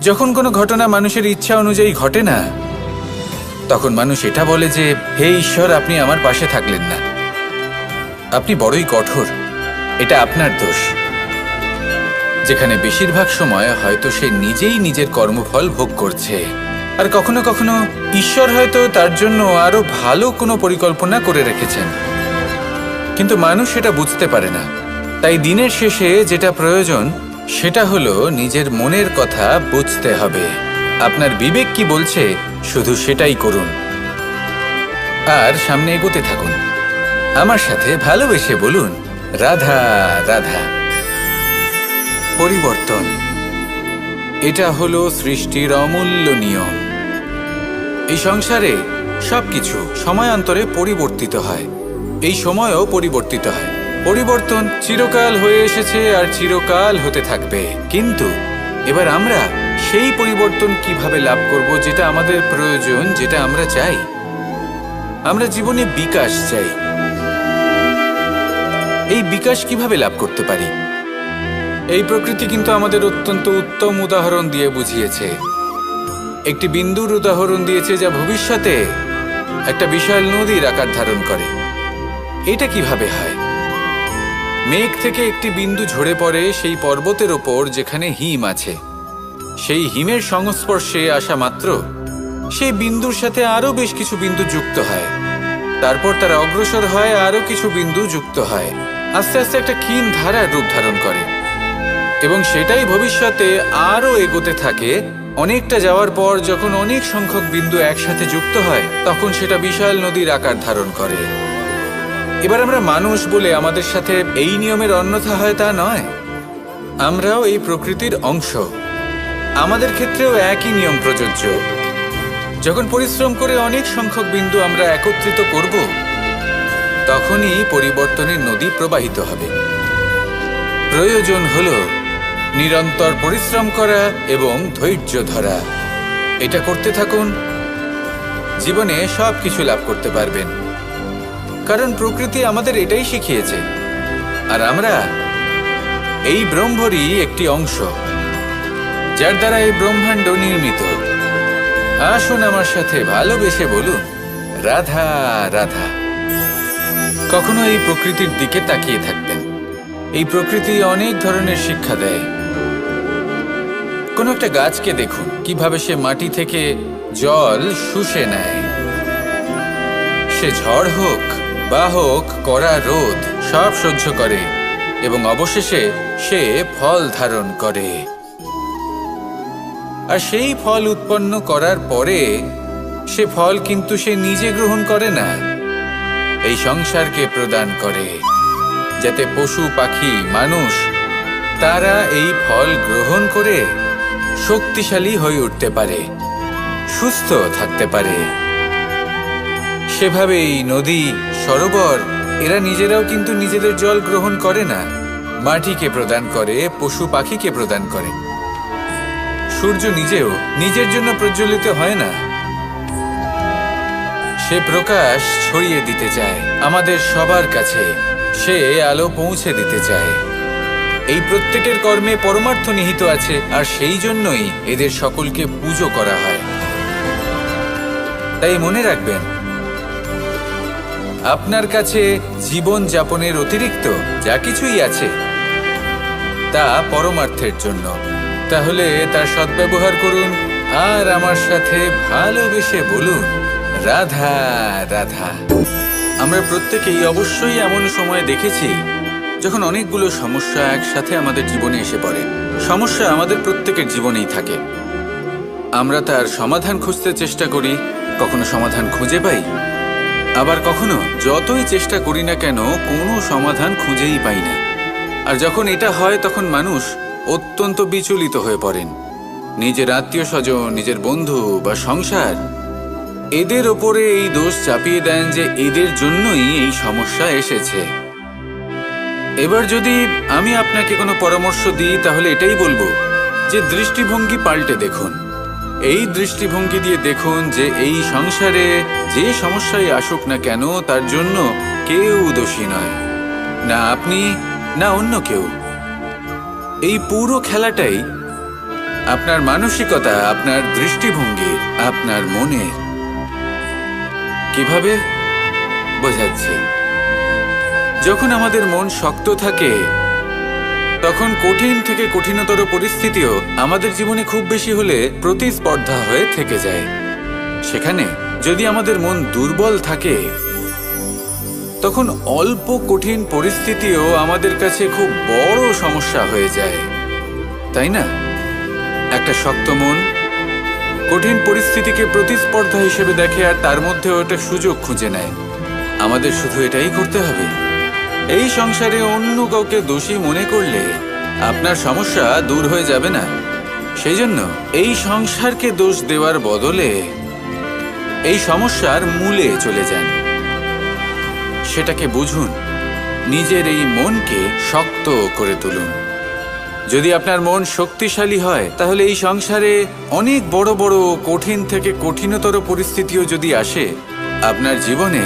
যখন কোনো ঘটনা মানুষের ইচ্ছা অনুযায়ী ঘটে না, তখন মানুষ এটা বলে যে হে ঈশ্বর, আপনি আমার পাশে থাকলেন না, আপনি বড়ই কঠোর, এটা আপনার দোষ। যেখানে বেশিরভাগ সময় হয়তো সে নিজেই নিজের কর্মফল ভোগ করছে, আর কখনো কখনো ঈশ্বর হয়তো তার জন্য আরো ভালো কোনো পরিকল্পনা করে রেখেছেন, কিন্তু মানুষ সেটা বুঝতে পারে না। তাই দিনের শেষে যেটা প্রয়োজন সেটা হলো নিজের মনের কথা বুঝতে হবে। আপনার বিবেক কি বলছে শুধু সেটাই করুন, আর সামনে এগোতে থাকুন। আমার সাথে ভালোবেসে বলুন রাধা রাধা। পরিবর্তন, এটা হলো সৃষ্টির অমূল্য নিয়ম। এই সংসারে সবকিছু সময়ান্তরে পরিবর্তিত হয়, এই সময়ও পরিবর্তিত হয়। পরিবর্তন চিরকাল হয়ে এসেছে আর চিরকাল হতে থাকবে, কিন্তু এবার আমরা সেই পরিবর্তন কিভাবে লাভ করব যেটা আমাদের প্রয়োজন, যেটা আমরা চাই। আমরা জীবনে বিকাশ চাই। এই বিকাশ কিভাবে লাভ করতে পারি? এই প্রকৃতি কিন্তু আমাদের অত্যন্ত উত্তম উদাহরণ দিয়ে বুঝিয়েছে। একটি বিন্দুর উদাহরণ দিয়েছে যা ভবিষ্যতে একটা বিশাল নদীর আকার ধারণ করে। এটা কিভাবে হয়? মেঘ থেকে একটি বিন্দু ঝরে পড়ে সেই পর্বতের ওপর যেখানে হিম আছে। সেই হিমের সংস্পর্শে আসা মাত্র সেই বিন্দুর সাথে আরো বেশ কিছু বিন্দু যুক্ত হয়, তারপর তারা অগ্রসর হয়, আরো কিছু বিন্দু যুক্ত হয়, আস্তে আস্তে একটা ক্ষীণ ধারার রূপ ধারণ করে, এবং সেটাই ভবিষ্যতে আরো এগোতে থাকে অনেকটা যাওয়ার পর যখন অনেক সংখ্যক বিন্দু একসাথে যুক্ত হয় তখন সেটা বিশাল নদীর আকার ধারণ করে। এবার আমরা মানুষ বলে আমাদের সাথে এই নিয়মের অন্যথা হয় তা নয়। আমরাও এই প্রকৃতির অংশ, আমাদের ক্ষেত্রেও একই নিয়ম প্রযোজ্য। যখন পরিশ্রম করে অনেক সংখ্যক বিন্দু আমরা একত্রিত করব তখনই পরিবর্তনের নদী প্রবাহিত হবে। প্রয়োজন হলো নিরন্তর পরিশ্রম করা এবং ধৈর্য ধরা। এটা করতে থাকুন, জীবনে সব কিছু লাভ করতে পারবেন। কারণ প্রকৃতি আমাদের এটাই শিখিয়েছে, আর আমরা এই ব্রহ্মরই একটি অংশ, যার দ্বারা এই ব্রহ্মাণ্ড নির্মিত। আসুন আমার সাথে ভালোবেসে বলুন, রাধা রাধা। কখনো এই প্রকৃতির দিকে তাকিয়ে থাকবেন। এই প্রকৃতি অনেক ধরনের শিক্ষা দেয়। কোনো একটা গাছকে দেখুন কিভাবে সে মাটি থেকে জল শুষে নেয়। সে ঝড় হোক বা হোক কড়া রোদ সব সহ্য করে এবং অবশেষে সে ফল ধারণ করে। আর সেই ফল উৎপন্ন করার পরে সে ফল কিন্তু সে নিজে গ্রহণ করে না, এই সংসারকে প্রদান করে, যাতে পশু পাখি মানুষ তারা এই ফল গ্রহণ করে শক্তিশালী হয়ে উঠতে পারে, সুস্থ থাকতে পারে। সেভাবেই নদী, সরোবর এরা নিজেরাও কিন্তু নিজেদের জল গ্রহণ করে না, মাটিকে প্রদান করে, পশু পাখিকে প্রদান করে। সূর্য নিজেও নিজের জন্য প্রজ্বলিত হয় না, সে প্রকাশ ছড়িয়ে দিতে চায় আমাদের সবার কাছে, সে আলো পৌঁছে দিতে চায়। এই প্রত্যেকের কর্মে পরমার্থ নিহিত আছে, আর সেই জন্যই এদের সকলকে পুজো করা হয়। তাই মনে রাখবেন, আপনার কাছে জীবন যাপনের অতিরিক্ত যা কিছুই আছে তা পরমার্থের জন্য। তাহলে তার সদ্ব্যবহার করুন আর আমার সাথে ভালোবেসে বলুন, রাধা রাধা। আমরা প্রত্যেকেই অবশ্যই এমন সময় দেখেছি যখন অনেকগুলো সমস্যা একসাথে আমাদের জীবনে এসে পড়ে। সমস্যা আমাদের প্রত্যেকের জীবনেই থাকে। আমরা তার সমাধান খুঁজতে চেষ্টা করি, কখনো সমাধান খুঁজে পাই, আবার কখনো যতই চেষ্টা করি না কেন কোনো সমাধান খুঁজেই পাই না। আর যখন এটা হয় তখন মানুষ অত্যন্ত বিচলিত হয়ে পড়েন। নিজের আত্মীয় স্বজন, নিজের বন্ধু বা সংসার এদের ওপরে এই দোষ চাপিয়ে দেন যে এদের জন্যই এই সমস্যা এসেছে। এবার যদি আমি আপনাকে কোনো পরামর্শ দিই তাহলে এটাই বলবো যে দৃষ্টিভঙ্গি পাল্টে দেখুন। এই দৃষ্টিভঙ্গি দিয়ে দেখুন যে এই সংসারে যে সমস্যাই আসুক না কেন তার জন্য কেউ দোষী নয়, না আপনি না অন্য কেউ। এই পুরো খেলাটাই আপনার মানসিকতা, আপনার দৃষ্টিভঙ্গি, আপনার মনের। কিভাবে বোঝাচ্ছি? যখন আমাদের মন শক্ত থাকে তখন কঠিন থেকে কঠিনতর পরিস্থিতিও আমাদের জীবনে খুব বেশি হলে প্রতিস্পর্ধা হয়ে থেকে যায়। সেখানে যদি আমাদের মন দুর্বল থাকে তখন অল্প কঠিন পরিস্থিতিও আমাদের কাছে খুব বড় সমস্যা হয়ে যায়, তাই না? একটা শক্ত মন কঠিন পরিস্থিতিকে প্রতিস্পর্ধা হিসেবে দেখে আর তার মধ্যে ওটা সুযোগ খুঁজে নেয়। আমাদের শুধু এটাই করতে হবে। এই সংসারে অন্য কাউকে দোষী মনে করলে আপনার সমস্যা দূর হয়ে যাবে না। সেই জন্য এই সংসারকে দোষ দেওয়ার বদলে এই সমস্যার মূলে চলে যান, সেটাকে বুঝুন, নিজের এই মনকে শক্ত করে তুলুন। যদি আপনার মন শক্তিশালী হয় তাহলে এই সংসারে অনেক বড় বড় কঠিন থেকে কঠিনতর পরিস্থিতিও যদি আসে, আপনার জীবনে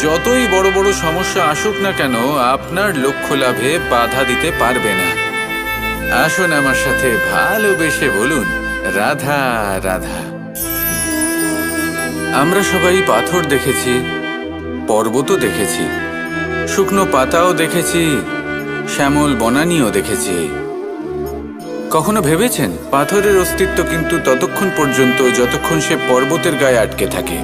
যতই বড় বড় সমস্যা আসুক না কেন আপনার লক্ষ্য লাভে বাধা দিতে পারবে না। আসুন আমার সাথে ভালোবেসে বলুন, রাধা রাধা। আমরা সবাই পাথর দেখেছি, পর্বতও দেখেছি, শুকনো পাতাও দেখেছি, শ্যামল বনানীও দেখেছি। কখনো ভেবেছেন পাথরের অস্তিত্ব কিন্তু ততক্ষণ পর্যন্ত যতক্ষণ সে পর্বতের গায়ে আটকে থাকে।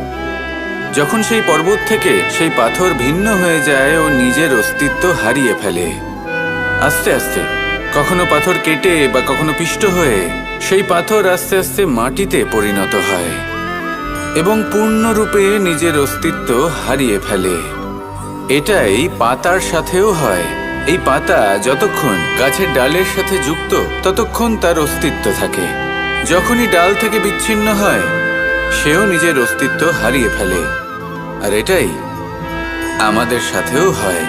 যখন সেই পর্বত থেকে সেই পাথর ভিন্ন হয়ে যায় ও নিজের অস্তিত্ব হারিয়ে ফেলে। আস্তে আস্তে কখনো পাথর কেটে বা কখনো পিষ্ট হয়ে সেই পাথর আস্তে আস্তে মাটিতে পরিণত হয় এবং পূর্ণরূপে নিজের অস্তিত্ব হারিয়ে ফেলে। এটাই পাতার সাথেও হয়। এই পাতা যতক্ষণ গাছের ডালের সাথে যুক্ত ততক্ষণ তার অস্তিত্ব থাকে। যখনই ডাল থেকে বিচ্ছিন্ন হয় সেও নিজের অস্তিত্ব হারিয়ে ফেলে। আর এটাই আমাদের সাথেও হয়।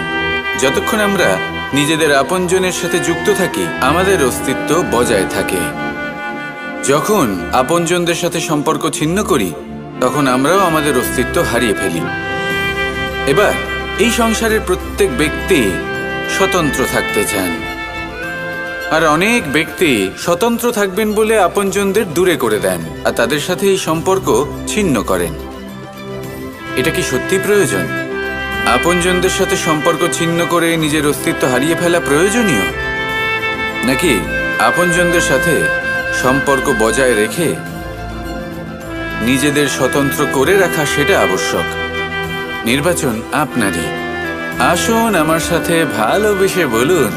যতক্ষণ আমরা নিজেদের আপনজনের সাথে যুক্ত থাকি আমাদের অস্তিত্ব বজায় থাকে। যখন আপনজনদের সাথে সম্পর্ক ছিন্ন করি তখন আমরাও আমাদের অস্তিত্ব হারিয়ে ফেলি। এবার এই সংসারের প্রত্যেক ব্যক্তি স্বতন্ত্র থাকতে চান, আর অনেক ব্যক্তি স্বতন্ত্র থাকবেন বলে আপনজনদের দূরে করে দেন আর তাদের সাথে এই সম্পর্ক ছিন্ন করেন। এটা কি সত্যি প্রয়োজন? আপনজনদের সাথে সম্পর্ক ছিন্ন করে নিজের অস্তিত্ব হারিয়ে ফেলা প্রয়োজনীয়, নাকি আপনজনদের সাথে সম্পর্ক বজায় রেখে নিজেদের স্বতন্ত্র করে রাখা সেটা আবশ্যক? নির্বাচন আপনারই। আসুন আমার সাথে ভালোবেসে বলুন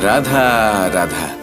রাধা রাধা।